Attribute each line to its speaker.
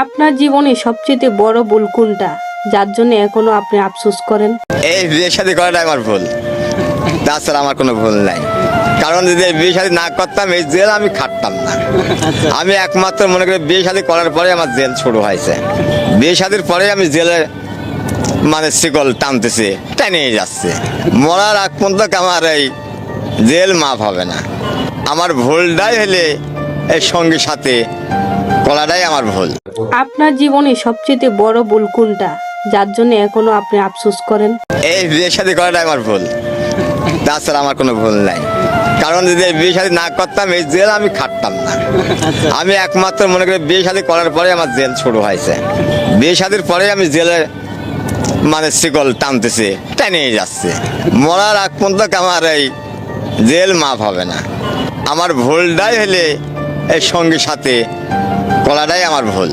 Speaker 1: আপনার জীবনে সবচেয়ে বড় ভুল কোনটা, যার জন্য এখনো আপনি আফসোস করেন?
Speaker 2: এই বিয়ে শাদী করাটাই আমার ভুল, তাছাড়া আমার কোনো ভুল নাই। কারণ যদি এই বিয়ে শাদী না করতাম এই জেল আমি খাটতাম না। আমি একমাত্র মনে করি বিয়ে শাদী করার পরে আমার জেল শুরু হয়েছে। বিয়ে শাদীর পরে আমি জেলে মানে শিকল টানতেছি, টেনে যাচ্ছে। মরার আগ পর্যন্ত আমার এই জেল মাফ হবে না। আমার ভুলটাই হলে এই সঙ্গীর সাথে করাটাই আমার ভুল।
Speaker 1: আপনার জীবনে সবচেয়ে বড় ভুল কোনটা, যার জন্য এখনো আপনি আফসোস করেন?
Speaker 2: এই বিয়ে শাদী করাটাই আমার ভুল, তাছাড়া আমার কোনো ভুল নাই। কারণ যদি এই বিয়ে শাদী না করতাম এই জেল আমি খাটতাম না। আমি একমাত্র মনে করি বিয়ে শাদী করার পরে আমার জেল শুরু হয়েছে। বিয়ে শাদীর পরে আমি জেলে মানে শিকল টানতেছি, টেনে যাচ্ছে। মরার আগ পর্যন্ত আমার এই জেল মাফ হবে না। আমার ভুলটাই হলে এই সঙ্গীর সাথে করাটাই আমার ভুল।